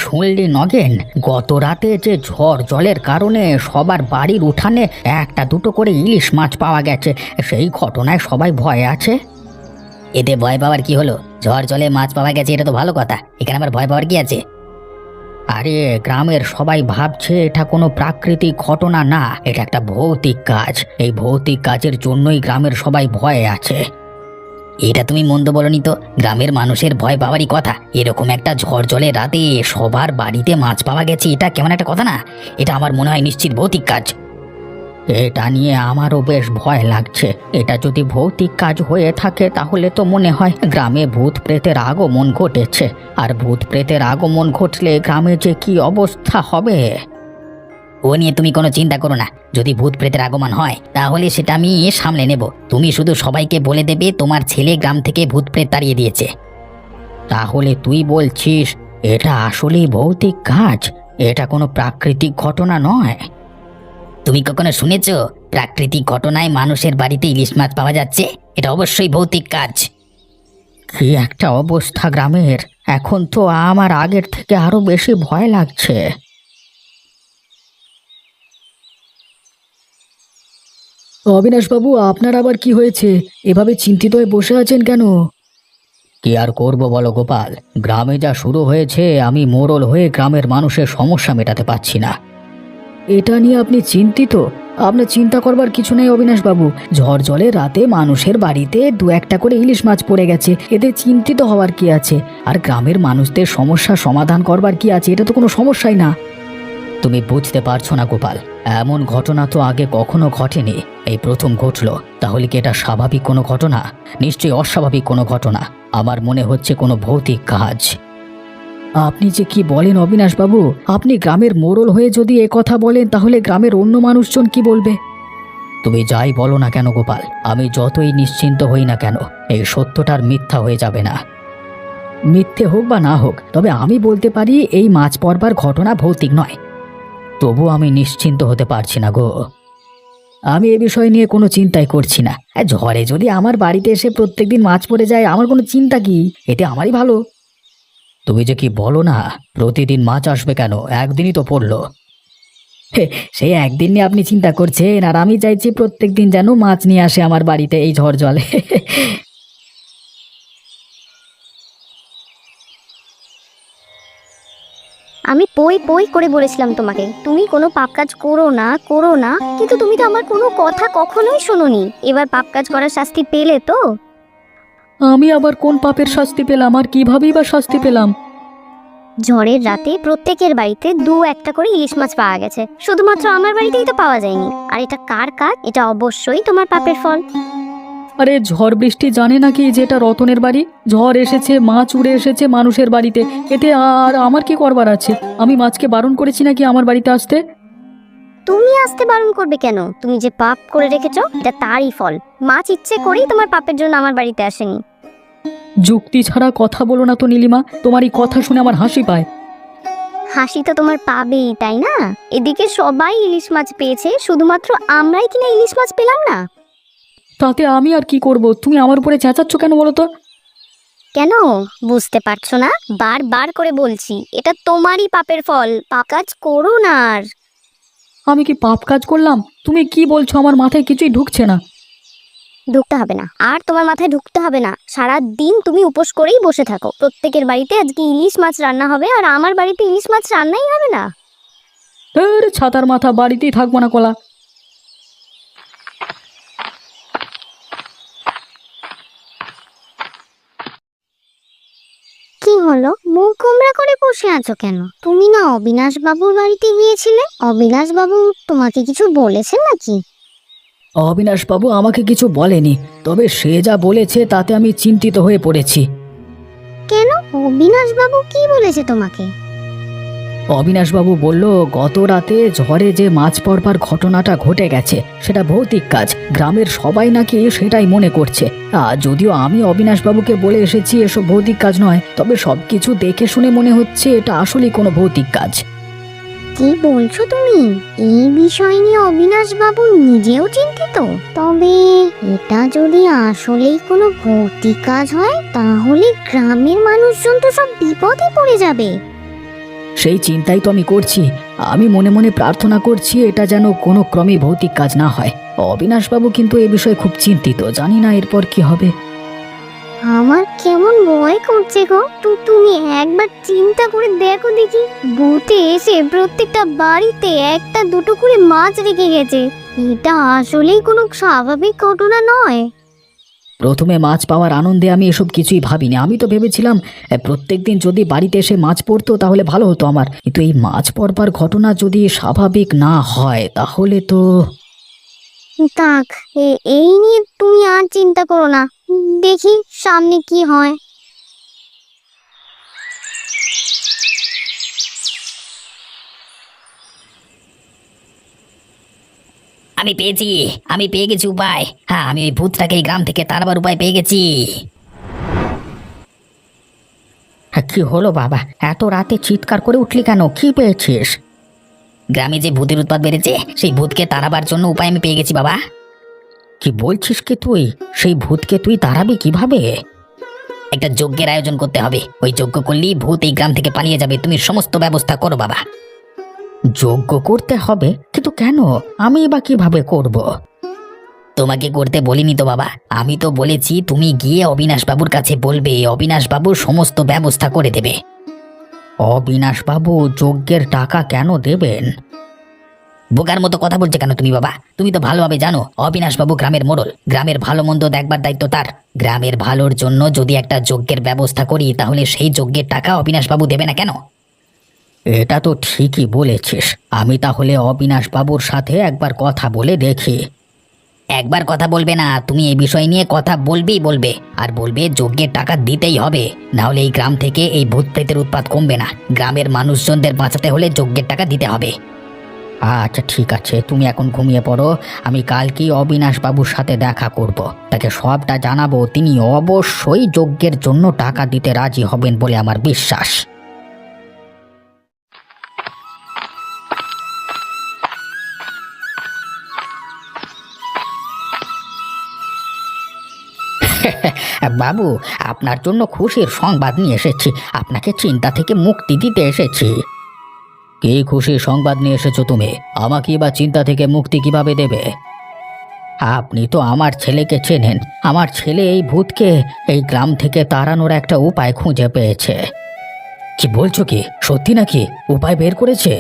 শুনলি নগেন, গত রাতে যে ঝড় জলের কারণে সবার বাড়ির উঠানে একটা দুটো করে ইলিশ মাছ পাওয়া গেছে, সেই ঘটনায় সবাই ভয়ে আছে। এতে ভয় পাওয়ার কি হলো? ঝড় জলে মাছ পাওয়া গেছে, এটা তো ভালো কথা। এখানে আবার ভয় পাওয়ার কি আছে? আরে, গ্রামের সবাই ভাবছে এটা কোনো প্রাকৃতিক ঘটনা না, এটা একটা ভৌতিক কাজ। এই ভৌতিক কাজের জন্যই গ্রামের সবাই ভয়ে আছে। এটা তুমি মন্দ বলনি তো, গ্রামের মানুষের ভয় পাওয়ারই কথা। এরকম একটা ঝড় জলের রাতে সবার বাড়িতে মাছ পাওয়া গেছে, এটা কেমন একটা কথা না? এটা আমার মনে হয় নিশ্চিত ভৌতিক কাজ। এটা নিয়ে আমারও বেশ ভয় লাগছে। এটা যদি ভৌতিক কাজ হয়ে থাকে তাহলে তো মনে হয় গ্রামে ভূত প্রেতের আগমন ঘটেছে। আর ভূত প্রেতের আগমন ঘটলে গ্রামে যে কি অবস্থা হবে! ও নিয়ে তুমি কোনো চিন্তা করো না। যদি ভূত প্রেতের আগমন হয় তাহলে সেটা আমি সামলে নেব। তুমি শুধু সবাইকে বলে দেবে তোমার ছেলে গ্রাম থেকে ভূত প্রেত তাড়িয়ে দিয়েছে। তাহলে তুই বলছিস এটা আসলেই ভৌতিক কাজ, এটা কোনো প্রাকৃতিক ঘটনা নয়? তুমি কখনো শুনেছ প্রাকৃতিক ঘটনায় মানুষের বাড়িতে ইলিশ মাছ পাওয়া যাচ্ছে? এটা অবশ্যই ভৌতিক কাজ। কি একটা অবস্থা গ্রামের! এখন তো আমার আগের থেকে আরো বেশি ভয় লাগছে। অবিনাশবাবু, আপনার আবার কি হয়েছে? এভাবে চিন্তিত হয়ে বসে আছেন কেন? কি আর করব বলো গোপাল, গ্রামে যা শুরু হয়েছে, আমি মোড়ল হয়ে গ্রামের মানুষের সমস্যা মেটাতে পারছি না। এটা নিয়ে আপনি চিন্তিত? আপনার চিন্তা করবার কিছু নেই অবিনাশবাবু। ঝড় জলের রাতে মানুষের বাড়িতে দু একটা করে ইলিশ মাছ পড়ে গেছে, এতে চিন্তিত হওয়ার কি আছে? আর গ্রামের মানুষদের সমস্যা সমাধান করবার কি আছে? এটা তো কোনো সমস্যাই না। তুমি বুঝতে পারছো না গোপাল, এমন ঘটনা তো আগে কখনো ঘটেনি, এই প্রথম ঘটলো। তাহলে কি এটা স্বাভাবিক কোনো ঘটনা? নিশ্চয়ই অস্বাভাবিক কোনো ঘটনা। আমার মনে হচ্ছে কোনো ভৌতিক কাজ। আপনি যে কি বলেন অবিনাশবাবু? আপনি গ্রামের মোড়ল হয়ে যদি এ কথা বলেন তাহলে গ্রামের অন্য মানুষজন কি বলবে? তুমি যাই বলো না কেন গোপাল, আমি যতই নিশ্চিন্ত হই না কেন, এই সত্যটার মিথ্যা হয়ে যাবে না। মিথ্যে হোক বা না হোক, তবে আমি বলতে পারি এই মাছ পড়বার ঘটনা ভৌতিক নয়। তবু আমি নিশ্চিন্ত হতে পারছি না গো। আমি এ বিষয় নিয়ে কোনো চিন্তাই করছি না। ঝড়ে যদি আমার বাড়িতে এসে প্রত্যেকদিন মাছ পড়ে যায়, আমার কোনো চিন্তা কি? এতে আমারই ভালো। তুমি যে কি বলো না, প্রতিদিন মাছ আসবে কেন? একদিনই তো পড়লো। সেই একদিন নিয়ে আপনি চিন্তা করছেন, আর আমি চাইছি প্রত্যেকদিন যেন মাছ নিয়ে আসে আমার বাড়িতে এই ঝড় জলে। আমি পই পই করে বলেছিলাম তোমাকে তুমি কোনো পাপ কাজ করো না করো না, কিন্তু তুমি তো আমার কোনো কথা কখনোই শোনোনি। এবার পাপ কাজ করার শাস্তি পেলে তো? আমি আবার কোন পাপের শাস্তি পেলাম, আর কিভাবেই বা শাস্তি পেলাম? ঝড়ের রাতে প্রত্যেকের বাড়িতে দু একটা করে ইলিশ মাছ পাওয়া গেছে, শুধুমাত্র আমার বাড়িতেই তো পাওয়া যায়নি। আর এটা কার কাজ? এটা অবশ্যই তোমার পাপের ফল। আরে, ঝড় বৃষ্টি জানে নাকি যে এটা রতনের বাড়ি? ঝড় এসেছে, মাছ উড়ে এসেছে মানুষের বাড়িতে, এতে আর আমার কি করবার আছে? আমি মাছকে বারণ করেছি নাকি আমার বাড়িতে আসতে? তুমি আসতে বারণ করবে কেন? তুমি যে পাপ করে রেখেছো এটা তারই ফল। মাছ ইচ্ছে করেই তোমার পাপের জন্য আমার বাড়িতে আসেনি। যুক্তি ছাড়া কথা বলো না তো নীলিমা, তোমার এই কথা শুনে আমার হাসি পায়। হাসি তো তোমার পাবেই, তাই না? এদিকে সবাই ইলিশ মাছ পেয়েছে, শুধুমাত্র আমরাই কিনা ইলিশ মাছ পেলাম না। তাতে আমি আর কি করব? তুমি আমার উপরে চেঁচাচ্ছ কেন বলো তো? কেন বুঝতে পারছো না? বারবার করে বলছি, এটা তোমারই পাপের ফল। পাপ কাজ করো না আর। আমি কি পাপ কাজ করলাম? তুমি কি বলছো? আমার মাথায় কিছুই ঢুকছে না। ঢুকতে হবে না, আর তোমার মাথায় ঢুকতে হবে না। সারা দিন তুমি উপোস করেই বসে থাকো। প্রত্যেকের বাড়িতে আজকে ইলিশ মাছ রান্না হবে, আর আমার বাড়িতে ইলিশ মাছ রান্নাই হবে না। ছাতার মাথা, বাড়িতেই থাকবো না কলা। কি হলো, মুখ গোমড়া করে বসে আছো কেন? তুমি না অবিনাশ বাবুর বাড়িতে গিয়েছিলে? অবিনাশ বাবু তোমাকে কিছু বলেছেন নাকি? অবিনাশবাবু আমাকে কিছু বলেনি, তবে সে যা বলেছে তাতে আমি চিন্তিত হয়ে পড়েছি। কেন, অবিনাশ বাবু কি বলেছে তোমাকে? অবিনাশবাবু বলল, গত রাতে ঝড়ে যে মাছ পড়বার ঘটনাটা ঘটে গেছে সেটা ভৌতিক কাজ। গ্রামের সবাই নাকি সেটাই মনে করছে। যদিও আমি অবিনাশবাবুকে বলে এসেছি এসব ভৌতিক কাজ নয়, তবে সবকিছু দেখে শুনে মনে হচ্ছে এটা আসলেই কোনো ভৌতিক কাজ। কি বলছো তুমি? এই বিষয় নিয়ে অবিনাশ বাবু নিজেও চিন্তিত? তবে এটা যদি আসলেই কোনো ভৌতিক কাজ হয় তাহলে গ্রামের মানুষজন তো সব বিপদে পড়ে যাবে। সেই চিন্তাই তো আমি করছি। আমি মনে মনে প্রার্থনা করছি এটা যেন কোনো ক্রমে ভৌতিক কাজ না হয়। অবিনাশবাবু কিন্তু এ বিষয়ে খুব চিন্তিত, জানি না এরপর কি হবে। আমার কেমন ভয় করছে গো। তুমি একবার চিন্তা করে দেখো দেখি, ভূতে এসে প্রত্যেকটা বাড়িতে একটা দুটো করে মাছ রেখে গেছে। এটা আসলেই কোনো স্বাভাবিক ঘটনা নয়। প্রথমে মাছ পাওয়ার আনন্দে আমি এসব কিছুই ভাবিনি। আমি তো ভেবেছিলাম প্রত্যেকদিন যদি বাড়িতে এসে মাছ পড়তো তাহলে ভালো হতো আমার, কিন্তু এই মাছ পড়বার ঘটনা যদি স্বাভাবিক না হয় তাহলে তো। থাক, এই নিয়ে তুমি আর চিন্তা করো না, দেখি সামনে কি হয়। আমি পেয়েছি, আমি পেয়ে গেছি উপায়। হ্যাঁ, আমি ওই ভূতটাকে এই গ্রাম থেকে তাড়াবার উপায় পেয়ে গেছি। কি হলো বাবা, এত রাতে চিৎকার করে উঠলি কেন? কি পেয়েছিস? গ্রামে যে ভূতের উৎপাত বেড়েছে, সেই ভূতকে তাড়াবার জন্য উপায় আমি পেয়ে গেছি বাবা। কি বলছিস কি তুই? সেই ভূতকে তুই তাড়াবি কিভাবে? একটা যজ্ঞের আয়োজন করতে হবে। ওই যজ্ঞ করলেই ভূত এই গ্রাম থেকে পালিয়ে যাবে। তুমি সমস্ত ব্যবস্থা করো বাবা। যজ্ঞ করতে হবে? কিন্তু কেন? আমি বা কিভাবে করব? তোমাকে করতে বলিনি তো বাবা, আমি তো বলেছি তুমি গিয়ে অবিনাশ বাবুর কাছে বলবে, অবিনাশ বাবু সমস্ত ব্যবস্থা করে দেবে। অবিনাশ বাবু যজ্ঞের টাকা কেন দেবেন? বোকার মতো কথা বলছে কেন তুমি বাবা? তুমি তো ভালোভাবে জানো অবিনাশ বাবু গ্রামের মোড়ল, গ্রামের ভালো মন্দ দেখবার দায়িত্ব তার। গ্রামের ভালোর জন্য যদি একটা যজ্ঞের ব্যবস্থা করি তাহলে সেই যজ্ঞের টাকা অবিনাশ বাবু দেবে না কেন? এটা তো ঠিকই বলেছিস। আমি তাহলে অবিনাশ বাবুর সাথে একবার কথা বলে দেখি। একবার কথা বলবে না, তুমি এই বিষয় নিয়ে কথা বলবেই বলবে, আর বলবে যজ্ঞের টাকা দিতেই হবে, না হলে এই গ্রাম থেকে এই ভূত প্রেতের উৎপাত কমবে না। গ্রামের মানুষজনদের বাঁচাতে হলে যজ্ঞের টাকা দিতে হবে। আচ্ছা ঠিক আছে, তুমি এখন ঘুমিয়ে পড়ো। আমি কালকেই অবিনাশ বাবুর সাথে দেখা করব, তাকে সবটা জানাবো। তিনি অবশ্যই যজ্ঞের জন্য টাকা দিতে রাজি হবেন বলে আমার বিশ্বাস। বাবু, আপনার জন্য খুশির সংবাদ নিয়ে এসেছি। আপনাকে চিন্তা থেকে মুক্তি দিতে এসেছি। কি খুশির সংবাদ নিয়ে এসেছো তুমি? আমাকে বা চিন্তা থেকে মুক্তি কিভাবে দেবে? আপনি তো আমার ছেলেকে চেনেন। আমার ছেলে এই ভূতকে এই গ্রাম থেকে তাড়ানোর একটা উপায় খুঁজে পেয়েছে। কি বলছো, কি সত্যি নাকি? উপায় বের করেছে?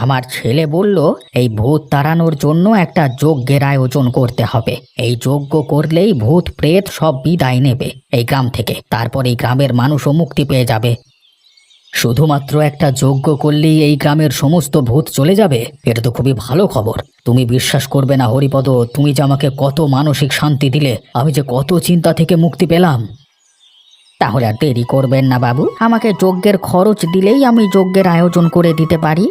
আমার ছেলে বলল এই ভূত তাড়ানোর জন্য একটা যজ্ঞের আয়োজন করতে হবে। এই যজ্ঞ করলেই ভূত প্রেত সব বিদায় নেবে এই গ্রাম থেকে, তারপর এই গ্রামের মানুষও মুক্তি পেয়ে যাবে। শুধুমাত্র একটা যজ্ঞ করলেই এই গ্রামের সমস্ত ভূত চলে যাবে? এটা তো খুবই ভালো খবর। তুমি বিশ্বাস করবে না হরিপদ, তুমি যে আমাকে কত মানসিক শান্তি দিলে, আমি যে কত চিন্তা থেকে মুক্তি পেলাম। তাহলে আর দেরি করবেন না বাবু, আমাকে যজ্ঞের খরচ দিলেই আমি যজ্ঞের আয়োজন করে দিতে পারি।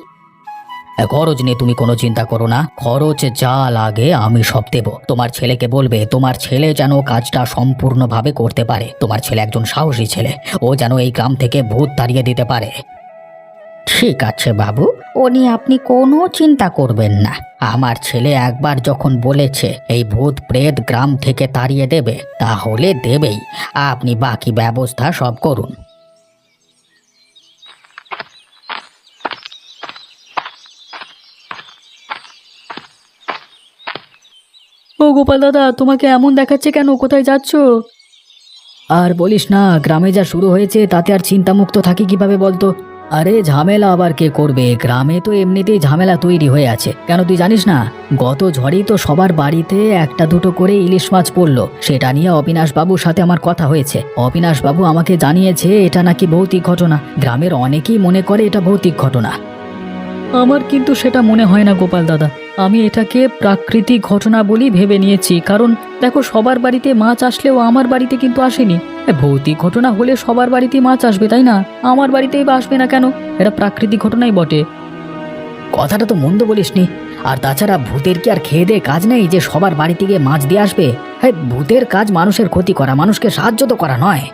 খরচ নিয়ে তুমি কোনো চিন্তা করো না, খরচ যা লাগে আমি সব দেব। তোমার ছেলেকে বলবে তোমার ছেলে যেন কাজটা সম্পূর্ণভাবে করতে পারে। তোমার ছেলে একজন সাহসী ছেলে, ও যেন এই গ্রাম থেকে ভূত তাড়িয়ে দিতে পারে। ঠিক আছে বাবু, ও নিয়ে আপনি কোনো চিন্তা করবেন না। আমার ছেলে একবার যখন বলেছে এই ভূত প্রেত গ্রাম থেকে তাড়িয়ে দেবে, তাহলে দেবেই। আপনি বাকি ব্যবস্থা সব করুন। ও গোপাল দাদা, তোমাকে এমন দেখাচ্ছে কেন? কোথায় যাচ্ছ? আর বলিস না, গ্রামে যা শুরু হয়েছে তাতে আর চিন্তামুক্ত থাকি কিভাবে বলতো? আরে ঝামেলা আবার কে করবে? গ্রামে তো এমনিতেই ঝামেলা তৈরি হয়ে আছে। কেন তুই জানিস না? গত ঝড়েই তো সবার বাড়িতে একটা দুটো করে ইলিশ মাছ পড়লো। সেটা নিয়ে অবিনাশ বাবুর সাথে আমার কথা হয়েছে। অবিনাশ বাবু আমাকে জানিয়েছে এটা নাকি ভৌতিক ঘটনা। গ্রামের অনেকেই মনে করে এটা ভৌতিক ঘটনা। আমার কিন্তু সেটা মনে হয় না গোপাল দাদা। আমি এটাকে প্রাকৃতিক ঘটনা বলেই ভেবে নিয়েছি। কারণ দেখো, সবার বাড়িতে মাছ আসলেও আমার বাড়িতে কিন্তু আসেনি। ভৌতিক ঘটনা হলে সবার বাড়িতেই মাছ আসবে, তাই না? আমার বাড়িতেই বা আসবে না কেন? এটা প্রাকৃতিক ঘটনাই বটে। কথাটা তো মন্দ বলিসনি। আর তাছাড়া ভূতের কি আর খেয়ে দিয়ে কাজ নেই যে সবার বাড়িতে গিয়ে মাছ দিয়ে আসবে? হ্যাঁ, ভূতের কাজ মানুষের ক্ষতি করা, মানুষকে সাহায্য তো করা নয়।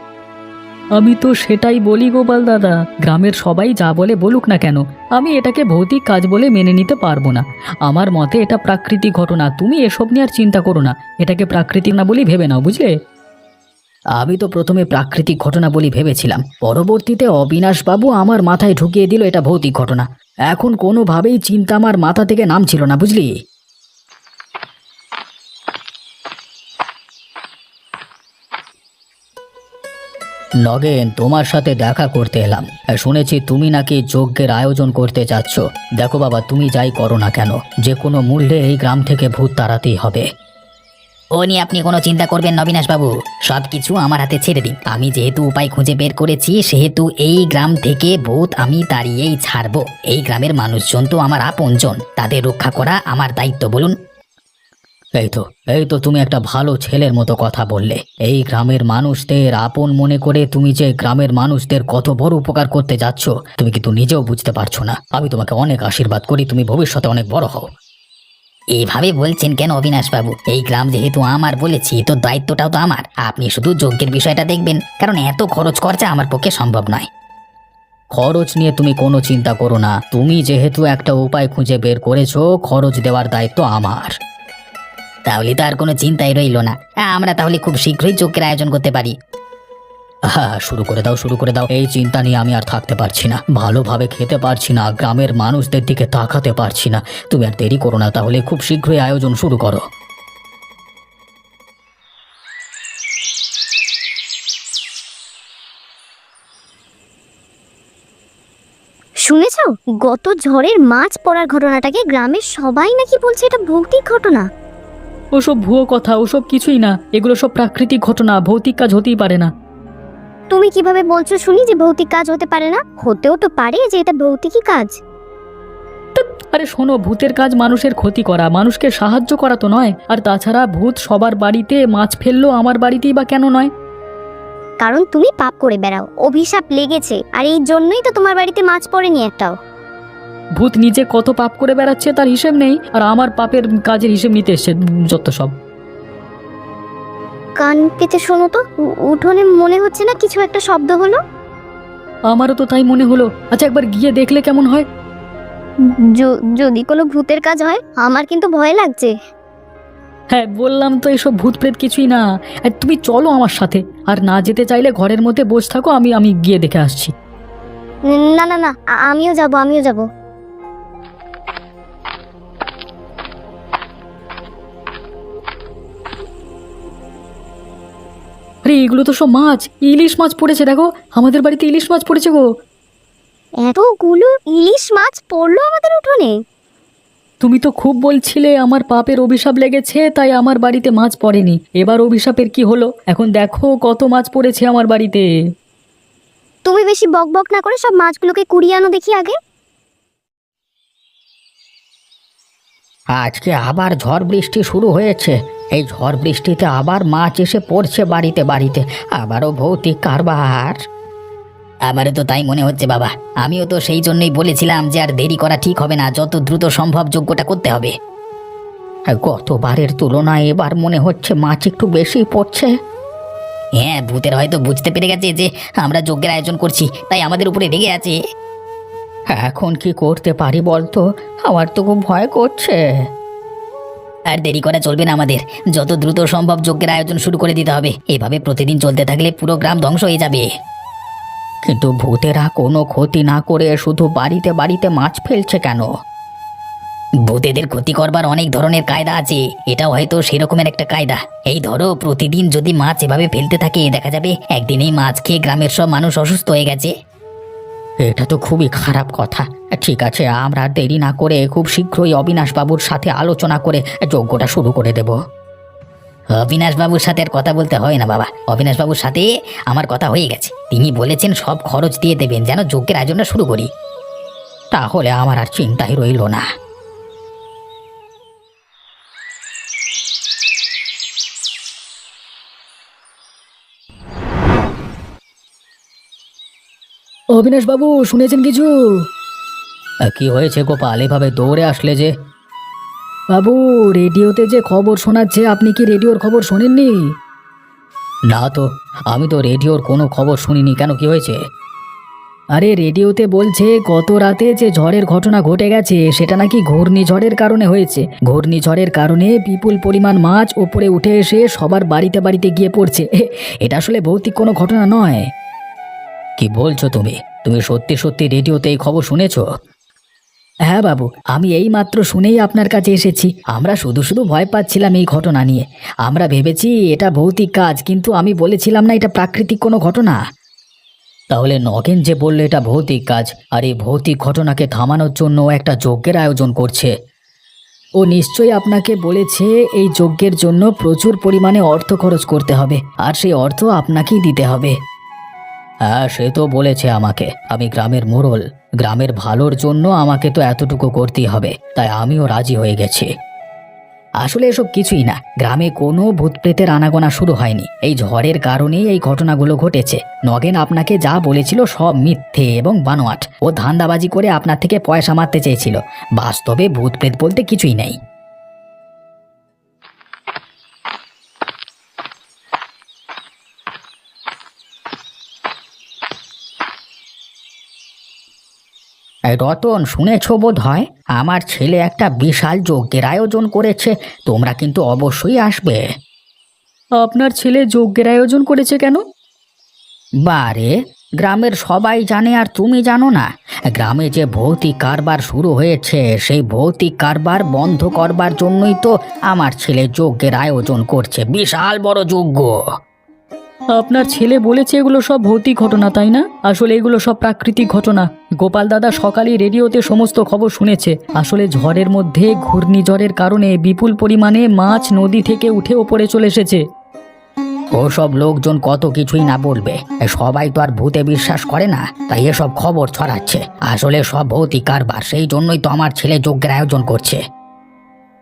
আমি তো সেটাই বলি গোপাল দাদা। গ্রামের সবাই যা বলে বলুক না কেন, আমি এটাকে ভৌতিক কাজ বলে মেনে নিতে পারবো না। আমার মতে এটা প্রাকৃতিক ঘটনা। তুমি এসব নিয়ে আর চিন্তা করো না, এটাকে প্রাকৃতিক না বলেই ভেবে নাও, বুঝলে? আমি তো প্রথমে প্রাকৃতিক ঘটনা বলি ভেবেছিলাম, পরবর্তীতে অবিনাশবাবু আমার মাথায় ঢুকিয়ে দিল এটা ভৌতিক ঘটনা। এখন কোনোভাবেই চিন্তা আমার মাথা থেকে নামছিল না, বুঝলি? নগেন, তোমার সাথে দেখা করতে এলাম। শুনেছি তুমি নাকি যজ্ঞের আয়োজন করতে যাচ্ছ। দেখো বাবা, তুমি যাই করো না কেন, যে কোনো মূল্যে এই গ্রাম থেকে ভূত তাড়াতেই হবে। ও নিয়ে আপনি কোনো চিন্তা করবেন না অবিনাশবাবু, সব কিছু আমার হাতে ছেড়ে দিন। আমি যেহেতু উপায় খুঁজে বের করেছি, সেহেতু এই গ্রাম থেকে ভূত আমি তাড়িয়েই ছাড়বো। এই গ্রামের মানুষজন তো আমার আপনজন, তাদের রক্ষা করা আমার দায়িত্ব, বলুন। এই তো তুমি একটা ভালো ছেলের মতো কথা বললে। এই গ্রামের মানুষদের আপন মনে করে তুমি যে গ্রামের মানুষদের কত বড় উপকার করতে যাচ্ছ, তুমি কিন্তু নিজেও বুঝতে পারছো না। আমি তোমাকে অনেক আশীর্বাদ করি, তুমি ভবিষ্যতে অনেক বড় হও। এইভাবে বলছেন কেন অবিনাশবাবু? এই গ্রাম যেহেতু আমার বলেছি, তো দায়িত্বটাও তো আমার। আপনি শুধু যজ্ঞের বিষয়টা দেখবেন, কারণ এত খরচ খরচা আমার পক্ষে সম্ভব নয়। খরচ নিয়ে তুমি কোনো চিন্তা করো না, তুমি যেহেতু একটা উপায় খুঁজে বের করেছো, খরচ দেওয়ার দায়িত্ব আমার। তাহলে তো আর কোনো চিন্তাই রইল না। আমরা তাহলে খুব শীঘ্রই যজ্ঞের আয়োজন করতে পারি। হ্যাঁ, শুরু করে দাও। এই চিন্তা নিয়ে আমি আর থাকতে পারছি না, ভালোভাবে খেতে পারছি না, গ্রামের মানুষদের দিকে তাকাতে পারছি না। তুমি আর দেরি করো না, তাহলে খুব শীঘ্রই আয়োজন শুরু করো। শুনেছো, গত ঝড়ের মাছ পড়ার ঘটনাটাকে গ্রামের সবাই নাকি বলছে এটা ভৌতিক ঘটনা। ওসব ভুয়ো কথা, ওসব কিছুই না, এগুলো সব প্রাকৃতিক ঘটনা, ভৌতিক কাজ হতেই পারে না। তুমি কিভাবে বলছো শুনি যে ভৌতিক কাজ হতে পারে না? হতেও তো পারে যে এটা ভৌতিকই কাজ। আরে শোনো, ভূতের কাজ মানুষের ক্ষতি করা, মানুষকে সাহায্য করা তো নয়। আর তাছাড়া ভূত সবার বাড়িতে মাছ ফেললো, আমার বাড়িতেই বা কেন নয়? কারণ তুমি পাপ করে বেড়াও, অভিশাপ লেগেছে, আর এই জন্যই তো তোমার বাড়িতে মাছ পড়েনি একটাও। ভূত নিজে কত পাপ করে বেড়াচ্ছে তার হিসেব নেই, আর আমার পাপের কাজের হিসেব নিতে এসছে যত সব। কান পেতে শোনো তো, উঠোনে মনে হচ্ছে না কিছু একটা শব্দ হলো? আমারও তো তাই মনে হলো। আচ্ছা, একবার গিয়ে দেখলে কেমন হয়? যদি কোনো ভূতের কাজ হয়, আমার কিন্তু ভয় লাগছে। হ্যাঁ, বললাম তো এসব ভূত প্রেত কিছুই না। আর তুমি চলো আমার সাথে, আর না যেতে চাইলে ঘরের মধ্যে বসে থাকো, আমি গিয়ে দেখে আসছি। না না না, আমিও যাব। আরে এগুলো তো সব মাছ, ইলিশ মাছ পড়েছে, দেখো আমাদের বাড়িতে ইলিশ মাছ পড়েছে গো। এতগুলো ইলিশ মাছ পড়লো আমাদের উঠোনে? তুমি তো খুব বলছিলে আমার পাপের অভিশাপ লেগেছে, তাই আমার বাড়িতে মাছ পড়েনি। এবার অভিশাপের কি হলো, এখন দেখো কত মাছ পড়েছে আমার বাড়িতে। তুমি বেশি বকবক না করে সব মাছগুলোকে কুড়িয়ে আনো দেখি আগে। আজকে আবার ঝড় বৃষ্টি শুরু হয়েছে। এই ঝড় বৃষ্টিতে আবার মাছ এসে পড়ছে বাড়িতে বাড়িতে, আবারও ভৌতিক কারবার। আমারও তো তাই মনে হচ্ছে বাবা। আমিও তো সেই জন্যই বলেছিলাম যে আর দেরি করা ঠিক হবে না, যত দ্রুত সম্ভব যজ্ঞটা করতে হবে। গতবারের তুলনায় এবার মনে হচ্ছে মাছ একটু বেশি পড়ছে। হ্যাঁ, ভূতের হয়তো বুঝতে পেরে গেছে যে আমরা যজ্ঞের আয়োজন করছি, তাই আমাদের উপরে রেগে আছে। এখন কি করতে পারি বলতো? আমার তো খুব ভয় করছে। আর দেরি করা চলবে না, আমাদের যত দ্রুত সম্ভব যজ্ঞের আয়োজন শুরু করে দিতে হবে। এভাবে প্রতিদিন চলতে থাকলে পুরো গ্রাম ধ্বংস হয়ে যাবে। কিন্তু ভূতেরা কোনো ক্ষতি না করে শুধু বাড়িতে বাড়িতে মাছ ফেলছে কেন? ভূতেদের ক্ষতি করবার অনেক ধরনের কায়দা আছে, এটাও হয়তো সেরকমের একটা কায়দা। এই ধরো, প্রতিদিন যদি মাছ এভাবে ফেলতে থাকে, দেখা যাবে একদিন এই মাছ খেয়ে গ্রামের সব মানুষ অসুস্থ হয়ে গেছে। এটা তো খুবই খারাপ কথা। ঠিক আছে, আমরা দেরি না করে খুব শীঘ্রই অবিনাশবাবুর সাথে আলোচনা করে যজ্ঞটা শুরু করে দেব। অবিনাশবাবুর সাথে আর কথা বলতে হয় না বাবা, অবিনাশবাবুর সাথে আমার কথা হয়ে গেছে। তিনি বলেছেন সব খরচ দিয়ে দেবেন যেন যজ্ঞের আয়োজনটা শুরু করি। তাহলে আমার আর চিন্তাই রইল না। অবিনাশবাবু, শুনেছেন কিছু? কি হয়েছে গোপাল, এভাবে দৌড়ে আসলে যে? বাবু, রেডিওতে যে খবর শোনাচ্ছে, আপনি কি রেডিওর খবর শোনেননি? না তো, আমি তো রেডিওর কোনো খবর শুনিনি। কেন, কি হয়েছে? আরে রেডিওতে বলছে গত রাতে যে ঝড়ের ঘটনা ঘটে গেছে সেটা নাকি ঘূর্ণিঝড়ের কারণে হয়েছে। ঘূর্ণিঝড়ের কারণে বিপুল পরিমাণ মাছ ওপরে উঠে এসে সবার বাড়িতে বাড়িতে গিয়ে পড়ছে। এটা আসলে ভৌতিক কোনো ঘটনা নয়। কি বলছো তুমি? তুমি সত্যি সত্যি রেডিওতে এই খবর শুনেছো? হ্যাঁ বাবু, আমি এই মাত্র শুনেই আপনার কাছে এসেছি। আমরা শুধু শুধু ভয় পাচ্ছিলাম এই ঘটনা নিয়ে। আমরা ভেবেছি এটা ভৌতিক কাজ, কিন্তু আমি বলেছিলাম না এটা প্রাকৃতিক কোনো ঘটনা। তাহলে নগেন যে বললো এটা ভৌতিক কাজ, আর এই ভৌতিক ঘটনাকে থামানোর জন্য ও একটা যজ্ঞের আয়োজন করছে। ও নিশ্চয়ই আপনাকে বলেছে এই যজ্ঞের জন্য প্রচুর পরিমাণে অর্থ খরচ করতে হবে, আর সেই অর্থ আপনাকেই দিতে হবে। হ্যাঁ, সে তো বলেছে আমাকে। আমি গ্রামের মোড়ল, গ্রামের ভালোর জন্য আমাকে তো এতটুকু করতেই হবে, তাই আমিও রাজি হয়ে গেছি। আসলে এসব কিছুই না, গ্রামে কোনো ভূতপ্রেতের আনাগোনা শুরু হয়নি। এই ঝড়ের কারণেই এই ঘটনাগুলো ঘটেছে। নগেন আপনাকে যা বলেছিল সব মিথ্যে এবং বানোয়াট। ও ধান্দাবাজি করে আপনার থেকে পয়সা মারতে চেয়েছিল। বাস্তবে ভূতপ্রেত বলতে কিছুই নেই। এই রতন, শুনেছো বোধ হয় আমার ছেলে একটা বিশাল যজ্ঞের আয়োজন করেছে। তোমরা কিন্তু অবশ্যই আসবে। আপনার ছেলে যজ্ঞের আয়োজন করেছে কেন? বারে, গ্রামের সবাই জানে আর তুমি জানো না? গ্রামে যে ভৌতিক কারবার শুরু হয়েছে, সেই ভৌতিক কারবার বন্ধ করবার জন্যই তো আমার ছেলে যজ্ঞের আয়োজন করছে, বিশাল বড় যজ্ঞ। আপনার ছেলে বলেছে এগুলো সব ভৌতিক ঘটনা, তাই না? আসলে এগুলো সব প্রাকৃতিক ঘটনা। গোপাল দাদা সকালে রেডিওতে সমস্ত খবর শুনেছে। আসলে ঝড়ের মধ্যে ঘূর্ণিঝড়ের কারণে বিপুল পরিমাণে মাছ নদী থেকে উঠে ওপরে চলে এসেছে। ওসব লোকজন কত কিছুই না বলবে, সবাই তো আর ভূতে বিশ্বাস করে না, তাই এসব খবর ছড়াচ্ছে। আসলে সব ভৌতিক কারবার, সেই জন্যই তো আমার ছেলে যজ্ঞের আয়োজন করছে।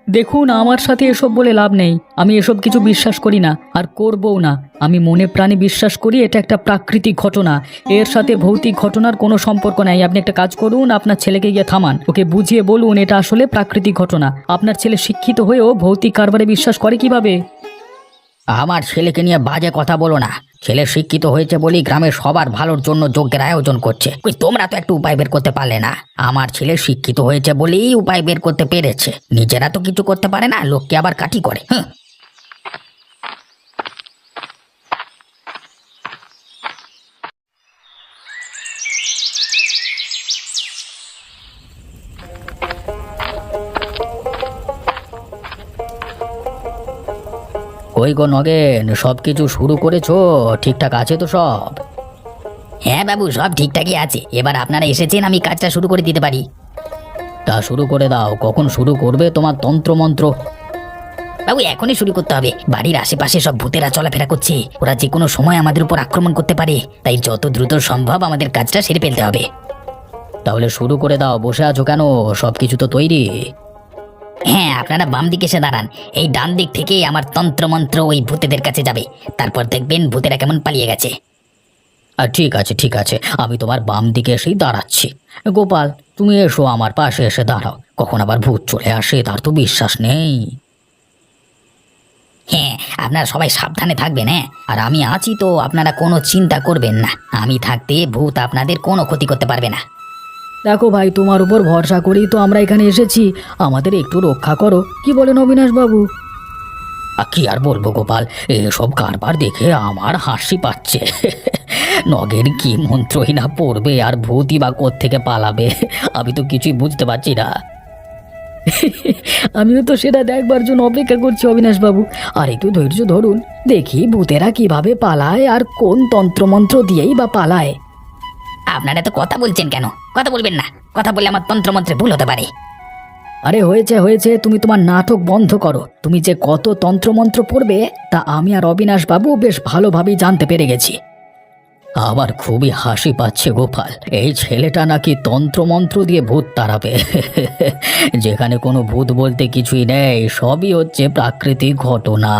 দেখুন, আমার সাথে এসব বলে লাভ নেই। আমি এসব কিছু বিশ্বাস করি না, আর করবও না। আমি মনে প্রাণে বিশ্বাস করি এটা একটা প্রাকৃতিক ঘটনা। এর সাথে ভৌতিক ঘটনার কোনো সম্পর্ক নাই। আপনি একটা কাজ করুন, আপনার ছেলেকে গিয়ে থামান, ওকে বুঝিয়ে বলুন এটা আসলে প্রাকৃতিক ঘটনা। আপনার ছেলে শিক্ষিত হয়েও ভৌতিক কারবারে বিশ্বাস করে কিভাবে? আমার ছেলেকে নিয়ে বাজে কথা বলো না। ছেলে শিক্ষিত হয়েছে বলেই গ্রামের সবার ভালোর জন্য যজ্ঞের আয়োজন করছে। কই, তোমরা তো একটু উপায় বের করতে পারলে না? আমার ছেলে শিক্ষিত হয়েছে বলেই উপায় বের করতে পেরেছে, নিজেরা তো কিছু করতে পারে না, লোককে আবার কাঠি করে। কই গো নগেন, সব কিছু শুরু করেছো? ঠিকঠাক আছে তো সব? হ্যাঁ বাবু, সব ঠিকঠাকই আছে। এবার আপনারা এসেছেন, আমি কাজটা শুরু করে দিতে পারি। তা শুরু করে দাও। কখন শুরু করবে তোমার তন্ত্রমন্ত্র? বাবু, এখনই শুরু করতে হবে। বাড়ির আশেপাশে সব ভূতেরা চলাফেরা করছে, ওরা যে কোনো সময় আমাদের উপর আক্রমণ করতে পারে, তাই যত দ্রুত সম্ভব আমাদের কাজটা সেরে ফেলতে হবে। তাহলে শুরু করে দাও। বসে আছো কেন? সব কিছু তো তৈরি। হ্যাঁ, আপনারা বাম দিকে এসে দাঁড়ান। এই ডান দিক থেকে আমার তন্ত্রমন্ত্র ওই ভূতেদের কাছে যাবে, তারপর দেখবেন ভূতেরা কেমন পালিয়ে গেছে। ঠিক আছে ঠিক আছে, আমি তোমার বাম দিকে এসেই দাঁড়াচ্ছি। গোপাল, তুমি এসো আমার পাশে এসে দাঁড়াও। কখন আবার ভূত চলে আসে তার তো বিশ্বাস নেই। হ্যাঁ, আপনারা সবাই সাবধানে থাকবেন। হ্যাঁ, আর আমি আছি তো, আপনারা কোনো চিন্তা করবেন না। আমি থাকতে ভূত আপনাদের কোনো ক্ষতি করতে পারবে না। দেখো ভাই, তোমার উপর ভরসা করেই তো আমরা এখানে এসেছি। আমাদের একটু রক্ষা করো। কি বলেন অবিনাশ বাবু? কি আর বলবো গোপাল, এসব কারবার দেখে আমার হাসি পাচ্ছে। নগের কি মন্ত্রই না পড়বে, আর ভূতই বা কোত্থেকে পালাবে, আমি তো কিছুই বুঝতে পারছি না। আমিও তো সেটা দেখবার জন্য অপেক্ষা করছি অবিনাশ বাবু। আর একটু ধৈর্য ধরুন, দেখি ভূতেরা কিভাবে পালায় আর কোন তন্ত্রমন্ত্র দিয়েই বা পালায়। আপনারা তো কথা বলছেন কেন? কথা বলবেন না। কথা বললে আমার তন্ত্রমন্ত্রে ভুল হতে পারে। আরে হয়েছে হয়েছে, তুমি তোমার নাটক বন্ধ করো। তুমি যে কত তন্ত্রমন্ত্র পড়বে তা আমি আর অবিনাশ বাবু বেশ ভালোভাবেই জানতে পেরে গেছি। আমার খুবই হাসি পাচ্ছে গোপাল, এই ছেলেটা নাকি তন্ত্রমন্ত্র দিয়ে ভূত তাড়াবে। যেখানে কোনো ভূত বলতে কিছুই নেই, সবই হচ্ছে প্রাকৃতিক ঘটনা।